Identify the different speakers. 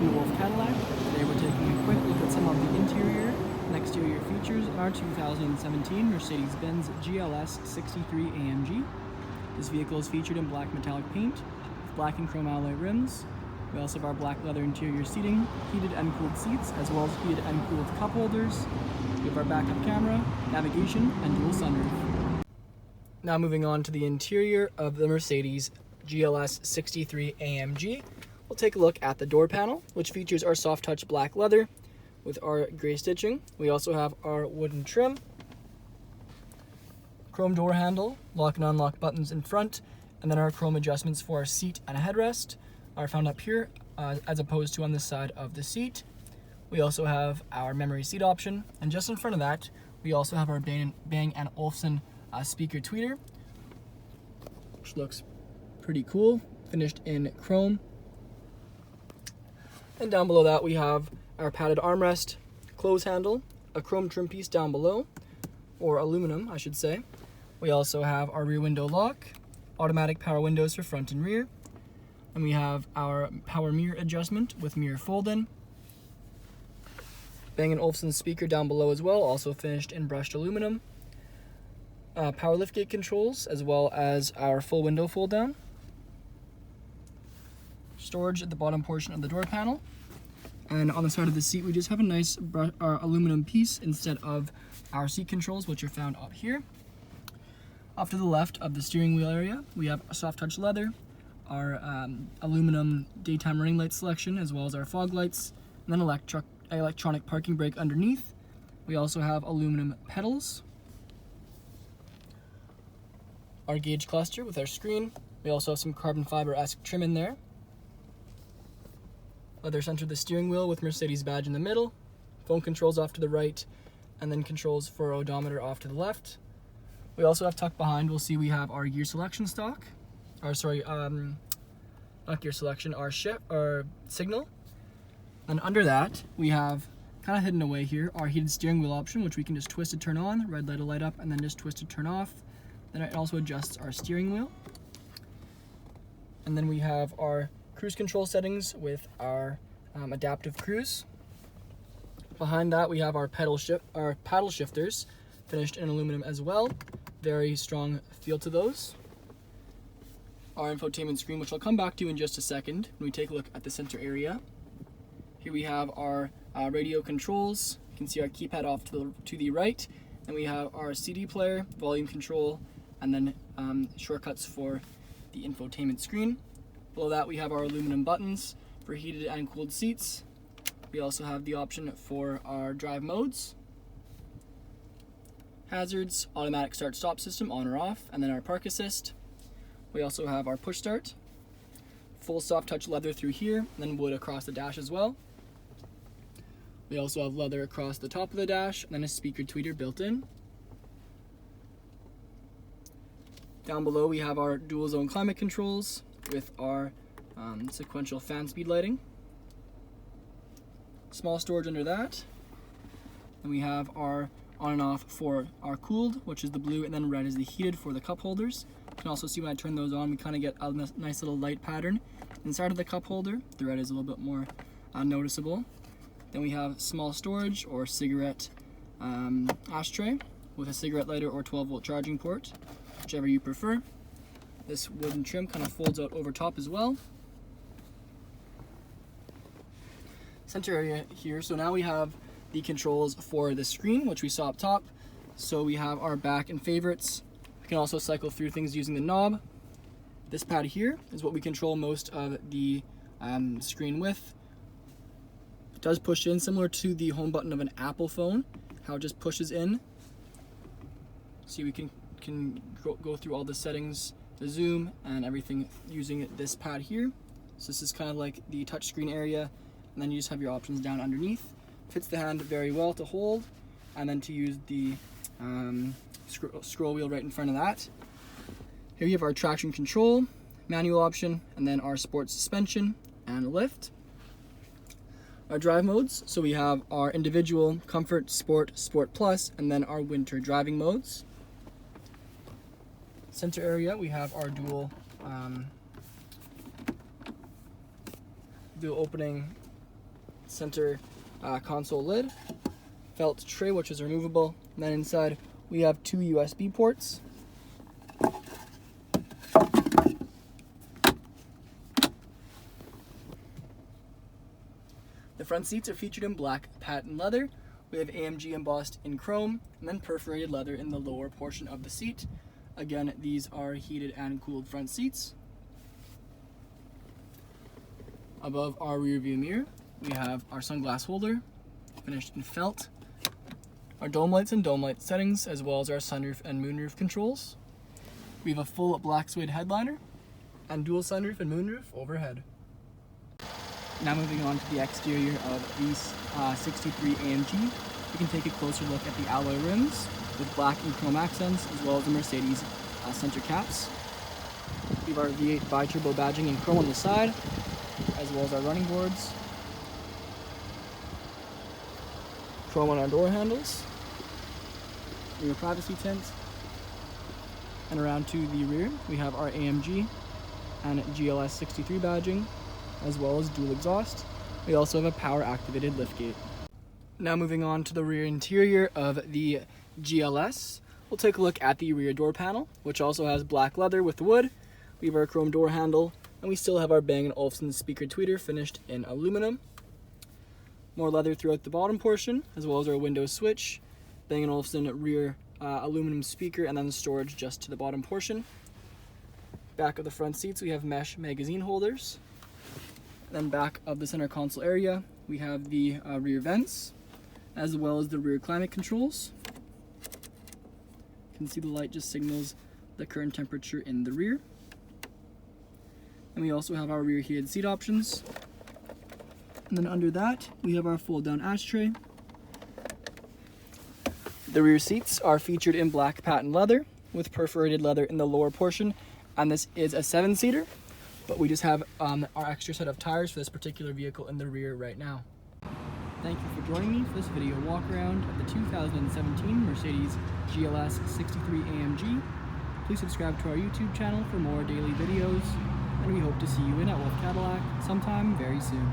Speaker 1: from the Wolfe Cadillac. Today we're taking a quick look at some of the interior and exterior features in our 2017 Mercedes-Benz GLS 63 AMG. This vehicle is featured in black metallic paint with black and chrome alloy rims. We also have our black leather interior seating, heated and cooled seats, as well as heated and cooled cup holders. We have our backup camera, navigation, and dual sunroof. Now moving on to the interior of the Mercedes GLS 63 AMG. We'll take a look at the door panel, which features our soft touch black leather with our gray stitching. We also have our wooden trim, chrome door handle, lock and unlock buttons in front, and then our chrome adjustments for our seat and headrest are found up here as opposed to on this side of the seat. We also have our memory seat option, and just in front of that we also have our Bang & Olufsen speaker tweeter, which looks pretty cool, finished in chrome. And down below that we have our padded armrest, close handle, a chrome trim piece down below, or aluminum I should say. We also have our rear window lock, automatic power windows for front and rear, and we have our power mirror adjustment with mirror fold-in. Bang & Olufsen speaker down below as well, also finished in brushed aluminum. Power liftgate controls, as well as our full window fold down. Storage at the bottom portion of the door panel. And on the side of the seat, we just have a nice aluminum piece instead of our seat controls, which are found up here. Off to the left of the steering wheel area, we have a soft touch leather, our aluminum daytime running light selection, as well as our fog lights, and then electronic parking brake underneath. We also have aluminum pedals, our gauge cluster with our screen. We also have some carbon fiber-esque trim in there. Leather center the steering wheel with Mercedes badge in the middle, phone controls off to the right, and then controls for odometer off to the left. We also have tucked behind, we'll see we have our gear selection stock, not gear selection, our signal. And under that, we have, kind of hidden away here, our heated steering wheel option, which we can just twist to turn on, red light will light up, and then just twist to turn off. Then it also adjusts our steering wheel. And then we have our cruise control settings with our adaptive cruise. Behind that we have our paddle shifters, finished in aluminum as well. Very strong feel to those. Our infotainment screen, which I'll come back to in just a second when we take a look at the center area. Here we have our radio controls. You can see our keypad off to the right. And we have our CD player, volume control, and then shortcuts for the infotainment screen. Below that we have our aluminum buttons for heated and cooled seats. We also have the option for our drive modes, hazards, automatic start-stop system on or off, and then our park assist. We also have our push start, full soft touch leather through here, and then wood across the dash as well. We also have leather across the top of the dash, and then a speaker tweeter built in. Down below we have our dual zone climate controls with our sequential fan speed lighting. Small storage under that. And we have our on and off for our cooled, which is the blue, and then red is the heated for the cup holders. You can also see when I turn those on, we kind of get a nice little light pattern inside of the cup holder. The red is a little bit more noticeable. Then we have small storage or cigarette ashtray with a cigarette lighter or 12-volt charging port, whichever you prefer. This wooden trim kind of folds out over top as well. Center area here, so now we have the controls for the screen, which we saw up top. So we have our back and favorites. We can also cycle through things using the knob. This pad here is what we control most of the screen with. It does push in, similar to the home button of an Apple phone, how it just pushes in. See, we can go through all the settings, the zoom and everything using this pad here. So this is kind of like the touchscreen area, and then you just have your options down underneath. Fits the hand very well to hold, and then to use the scroll wheel right in front of that. Here you have our traction control, manual option, and then our sports suspension and lift. Our drive modes, so we have our individual, comfort, sport, sport plus, and then our winter driving modes. Center area, we have our dual opening center console lid, felt tray which is removable, and then inside we have 2 USB ports. The front seats are featured in black patent leather. We have AMG embossed in chrome, and then perforated leather in the lower portion of the seat. Again, these are heated and cooled front seats. Above our rear view mirror, we have our sunglass holder, finished in felt, our dome lights and dome light settings, as well as our sunroof and moonroof controls. We have a full black suede headliner, and dual sunroof and moonroof overhead. Now moving on to the exterior of the 63 AMG, we can take a closer look at the alloy rims with black and chrome accents, as well as the Mercedes center caps. We have our V8 bi-turbo badging in chrome on the side, as well as our running boards. Chrome on our door handles. Rear privacy tint. And around to the rear, we have our AMG and GLS 63 badging, as well as dual exhaust. We also have a power activated liftgate. Now moving on to the rear interior of the GLS, we'll take a look at the rear door panel, which also has black leather with wood. We have our chrome door handle, and we still have our Bang & Olufsen speaker tweeter finished in aluminum. More leather throughout the bottom portion, as well as our window switch, Bang & Olufsen rear aluminum speaker, and then storage just to the bottom portion. Back of the front seats, we have mesh magazine holders. Then back of the center console area, we have the rear vents, as well as the rear climate controls. You can see the light just signals the current temperature in the rear. And we also have our rear heated seat options. And then under that, we have our fold down ashtray. The rear seats are featured in black patent leather with perforated leather in the lower portion, and this is a 7-seater. But we just have our extra set of tires for this particular vehicle in the rear right now. Thank you for joining me for this video walk around of the 2017 Mercedes GLS 63 AMG. Please subscribe to our YouTube channel for more daily videos, and we hope to see you in at Wolfe Cadillac sometime very soon.